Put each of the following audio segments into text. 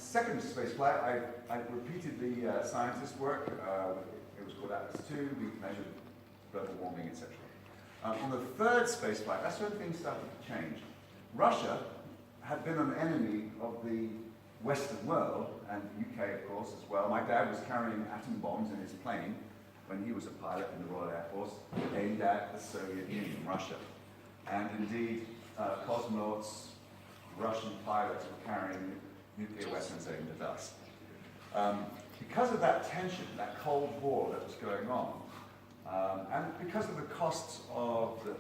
second space flight, I repeated the scientist work. It was called Atlas 2. We measured global warming, etc. On the third space flight, that's when things started to change. Russia had been an enemy of the Western world, and the UK, of course, as well. My dad was carrying atom bombs in his plane when he was a pilot in the Royal Air Force, aimed at the Soviet Union, Russia. And indeed, cosmonauts, Russian pilots were carrying nuclear weapons aimed at us. Because of that tension, that Cold War that was going on, and because of the costs of the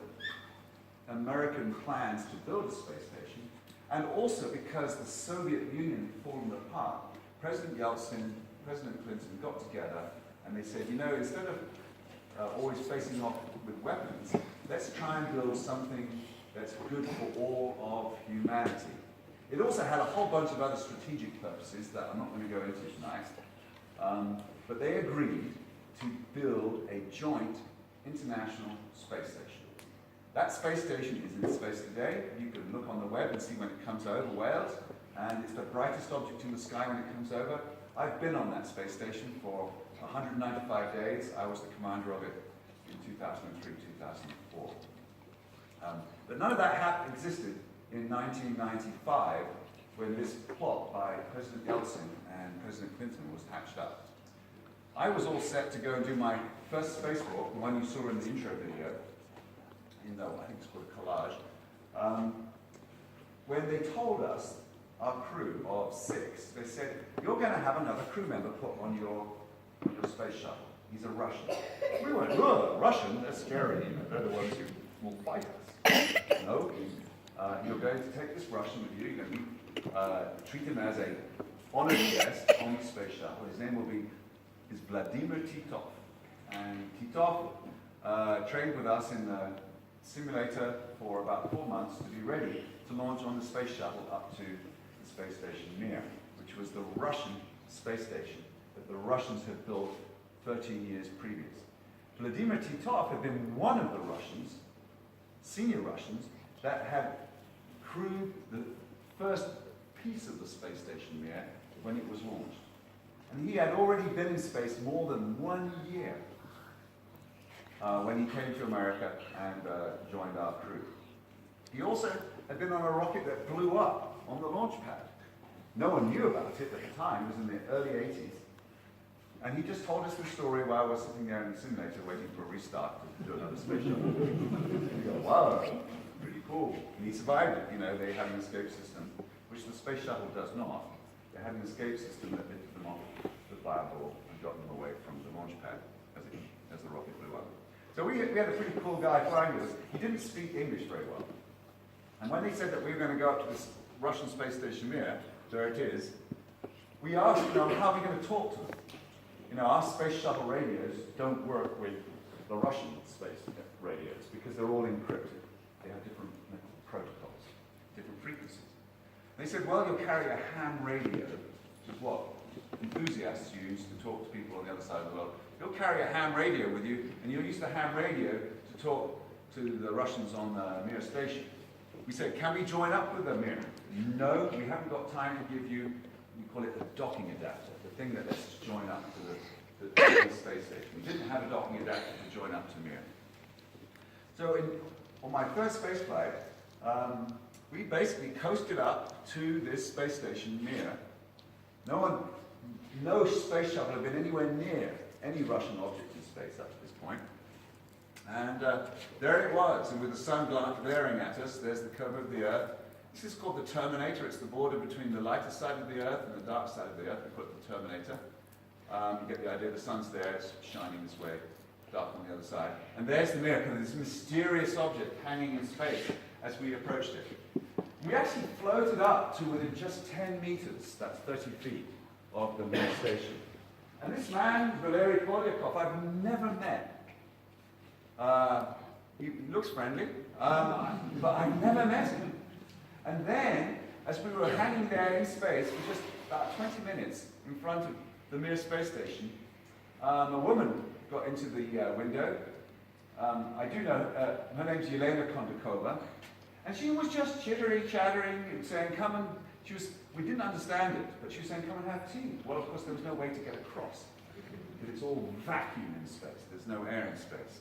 American plans to build a space station, and also because the Soviet Union had fallen apart, President Yeltsin, President Clinton got together and they said, you know, instead of always facing off with weapons, let's try and build something that's good for all of humanity. It also had a whole bunch of other strategic purposes that I'm not going to go into tonight, but they agreed to build a joint international space station. That space station is in space today. You can look on the web and see when it comes over Wales, and it's the brightest object in the sky when it comes over. I've been on that space station for 195 days. I was the commander of it in 2003, 2004. But none of that existed in 1995 when this plot by President Yeltsin and President Clinton was hatched up. I was all set to go and do my first spacewalk, the one you saw in the intro video, I think it's called a collage. When they told us, our crew of 6, they said, you're going to have another crew member put on your space shuttle. He's a Russian. We went, oh, Russian? That's scary. They're the ones who will fight us. No, you're going to take this Russian with you. You're going to treat him as an honored guest on the space shuttle. His name will be Vladimir Titov. And Titov trained with us in the simulator for about 4 months to be ready to launch on the space shuttle up to the space station Mir, which was the Russian space station that the Russians had built 13 years previous. Vladimir Titov had been one of the Russians, senior Russians, that had crewed the first piece of the space station Mir when it was launched. And he had already been in space more than 1 year when he came to America and joined our crew. He also had been on a rocket that blew up on the launch pad. No one knew about it at the time. It was in the early 80s. And he just told us the story while we're sitting there in the simulator waiting for a restart to do another space shuttle. We go, wow, pretty cool. And he survived it. You know, they had an escape system, which the space shuttle does not. They had an escape system that lifted them off the fireball and got them away from the launch pad as the rocket blew up. So we had a pretty cool guy flying with us. He didn't speak English very well. And when they said that we were going to go up to this Russian space station Mir, there it is, we asked, how are we going to talk to them? Our space shuttle radios don't work with the Russian space radios because they're all encrypted. They have different protocols, different frequencies. They said, well, you'll carry a ham radio, which is what enthusiasts use to talk to people on the other side of the world. You'll carry a ham radio with you, and you'll use the ham radio to talk to the Russians on the Mir station. We said, can we join up with the Mir? No, we haven't got time to give you, we call it the docking adapter, the thing that lets us join up to the space station. We didn't have a docking adapter to join up to Mir. So on my first space flight, we basically coasted up to this space station Mir. No space shuttle had been anywhere near any Russian object in space up to this point. And there it was, and with the sun glaring at us, there's the cover of the Earth. This is called the Terminator. It's the border between the lighter side of the Earth and the dark side of the Earth. We call it the Terminator. You get the idea. The sun's there, it's shining this way, dark on the other side. And there's the Mir, this mysterious object hanging in space as we approached it. We actually floated up to within just 10 meters, that's 30 feet, of the Mir station. And this man, Valery Polyakov, I've never met. He looks friendly, but I've never met him. And then, as we were hanging there in space for just about 20 minutes in front of the Mir space station, a woman got into the window. I do know, her name's Yelena Kondakova, and she was just chattering, saying, come and We didn't understand it, but she was saying, come and have tea. Well, of course, there was no way to get across. But it's all vacuum in space. There's no air in space.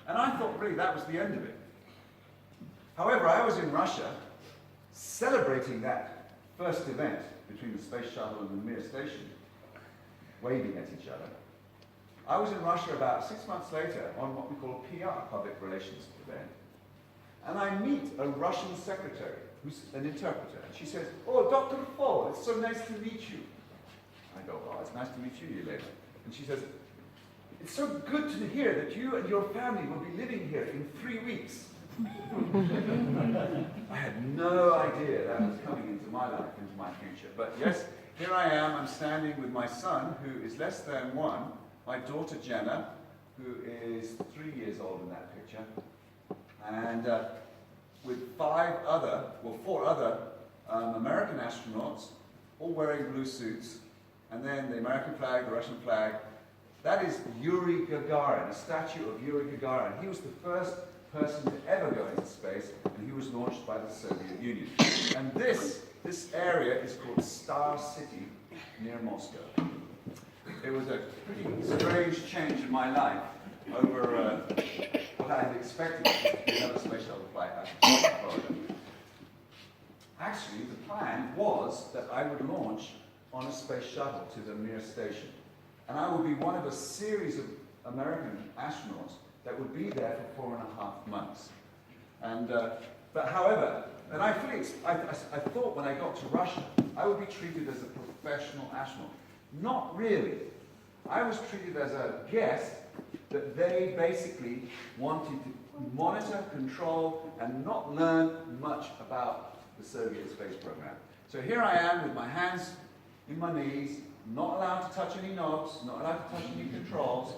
And I thought, really, that was the end of it. However, I was in Russia celebrating that first event between the space shuttle and the Mir station, waving at each other. I was in Russia about 6 months later on what we call a PR, public relations event. And I meet a Russian secretary, who's an interpreter. And she says, oh, Dr. Foale, it's so nice to meet you. I go, oh, it's nice to meet you, Elena. And she says, it's so good to hear that you and your family will be living here in 3 weeks. I had no idea that was coming into my life, into my future. But yes, here I am. I'm standing with my son, who is less than 1, my daughter Jenna, who is 3 years old in that picture, and with 4 other American astronauts, all wearing blue suits, and then the American flag, the Russian flag. That is Yuri Gagarin, a statue of Yuri Gagarin. He was the first person to ever go into space, and he was launched by the Soviet Union. And this area is called Star City, near Moscow. It was a pretty strange change in my life over what I had expected to be another space shuttle flight out of Florida. Actually, the plan was that I would launch on a space shuttle to the Mir station. And I would be one of a series of American astronauts that would be there for 4.5 months. And, but however, and I thought when I got to Russia, I would be treated as a professional astronaut. Not really. I was treated as a guest that they basically wanted to monitor, control, and not learn much about the Soviet space program. So here I am with my hands in my knees, not allowed to touch any knobs, not allowed to touch any controls,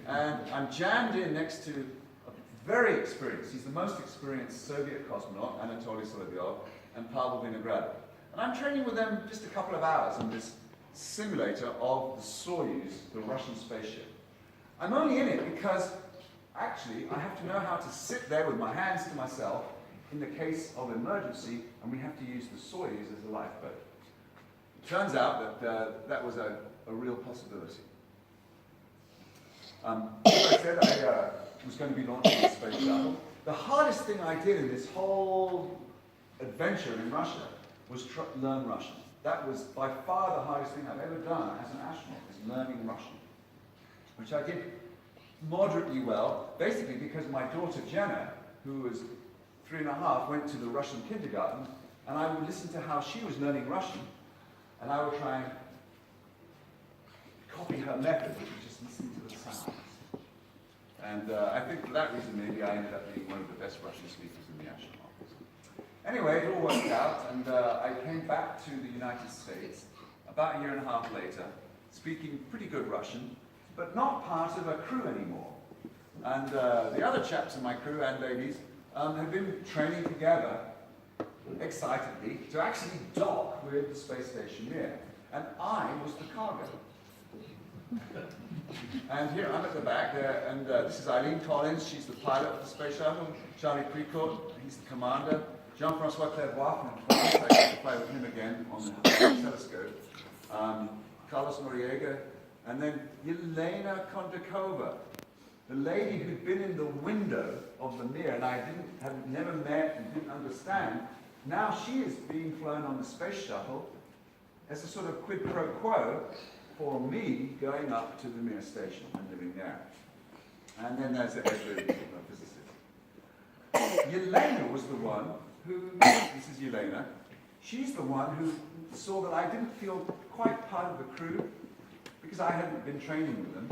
and I'm jammed in next to a very experienced, he's the most experienced Soviet cosmonaut, Anatoly Solovyov, and Pavel Vinogradov. And I'm training with them just a couple of hours in this simulator of the Soyuz, the Russian spaceship. I'm only in it because, actually, I have to know how to sit there with my hands to myself in the case of emergency, and we have to use the Soyuz as a lifeboat. It turns out that that was a real possibility. As I said, I was going to be launching the space shuttle. The hardest thing I did in this whole adventure in Russia was learn Russian. That was by far the hardest thing I've ever done as an astronaut, is learning Russian, which I did moderately well, basically because my daughter Jenna, who was 3.5, went to the Russian kindergarten, and I would listen to how she was learning Russian, and I would try and copy her method, which was just listening to the sounds. And I think for that reason, maybe I ended up being one of the best Russian speakers in the astronaut. Anyway, it all worked out, and I came back to the United States about 1.5 years later, speaking pretty good Russian, but not part of a crew anymore. And the other chaps in my crew, and ladies, had been training together, excitedly, to actually dock with the space station Mir. And I was the cargo. And here I'm at the back there, and this is Eileen Collins, she's the pilot of the space shuttle. Charlie Precourt, he's the commander. Jean-Francois Clairvoy from France, I got to fly with him again on the telescope. Carlos Noriega, and then Yelena Kondakova, the lady who'd been in the window of the Mir, and I had never met and didn't understand. Now she is being flown on the space shuttle as a sort of quid pro quo for me going up to the Mir station and living there. And then there's the physicist. Yelena was the one who, this is Yelena, she's the one who saw that I didn't feel quite part of the crew because I hadn't been training with them.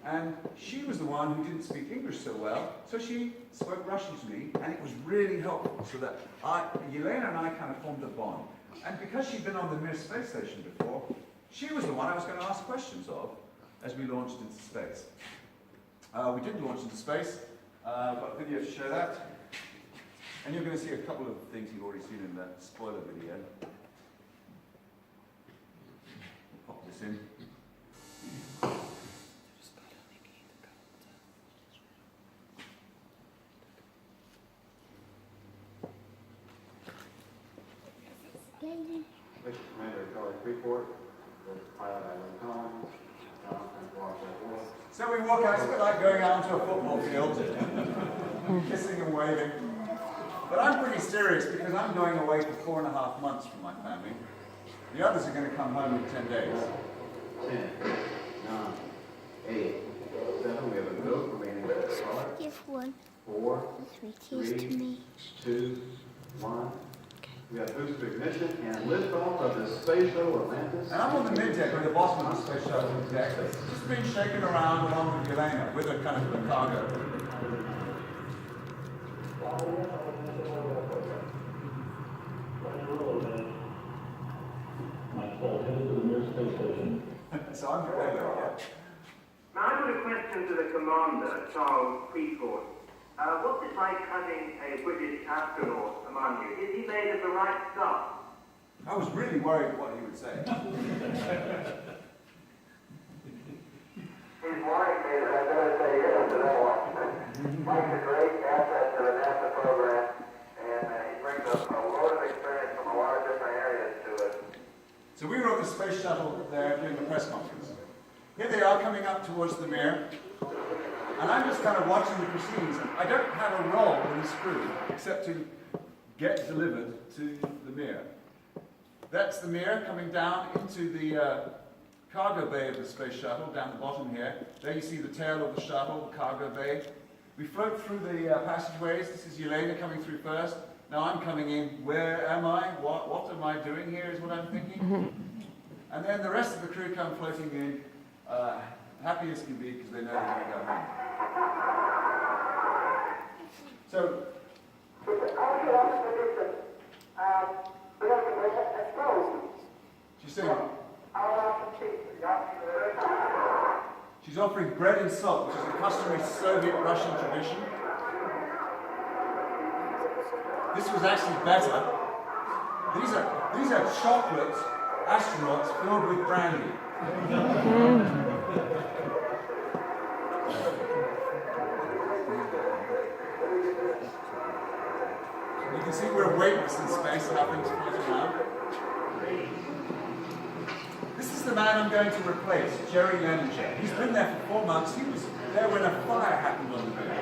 And she was the one who didn't speak English so well, so she spoke Russian to me, and it was really helpful, so that Yelena and I kind of formed a bond. And because she'd been on the Mir space station before, she was the one I was going to ask questions of as we launched into space. We didn't launch into space. I've got a video to show that. And you're going to see a couple of things you've already seen in the spoiler video. Pop this in. Mission Commander Charlie Freeport, with pilot Eileen Collins, and Foale. So we walk out, it's a bit like going out into a football field, kissing and waving. But I'm pretty serious because I'm going away for 4.5 months from my family. The others are going to come home in 10 days. 10, 9, 8, 7. We have a goat remaining to start. Give one. 4, Three keys to 3, me. 2, 1. We have booster ignition and liftoff of the Space Shuttle Atlantis. And I'm on the mid-deck with the bottom of the space shuttle deck. It's just been shaken around along with Elena, with a kind of a cargo. So I'm prepared, yeah. Now, I've got a question to the commander, Charles Freeport. What's it like having a British astronaut among you? Is he made of the right stuff? I was really worried what he would say. He's worrying me that I better say yes to that one. Mike's a great asset to the NASA program, and he brings a load of experience from a lot of different areas to it. So we were on the space shuttle there doing the press conference. Here they are coming up towards the mirror. And I'm just kind of watching the proceedings. I don't have a role in this crew except to get delivered to the mirror. That's the mirror coming down into the cargo bay of the space shuttle, down the bottom here. There you see the tail of the shuttle, the cargo bay. We float through the passageways. This is Yelena coming through first. Now I'm coming in. Where am I? What am I doing here is what I'm thinking. And then the rest of the crew come floating in, happy as can be because they know they're going to go home. So, she's saying, she's offering bread and salt, which is a customary Soviet-Russian tradition. This was actually better. These are chocolate astronauts filled with brandy. You can see we're weightless in space, nothing's floating around. This is the man I'm going to replace, Jerry Leninger. He's been there for 4 months. He was there when a fire happened on the moon.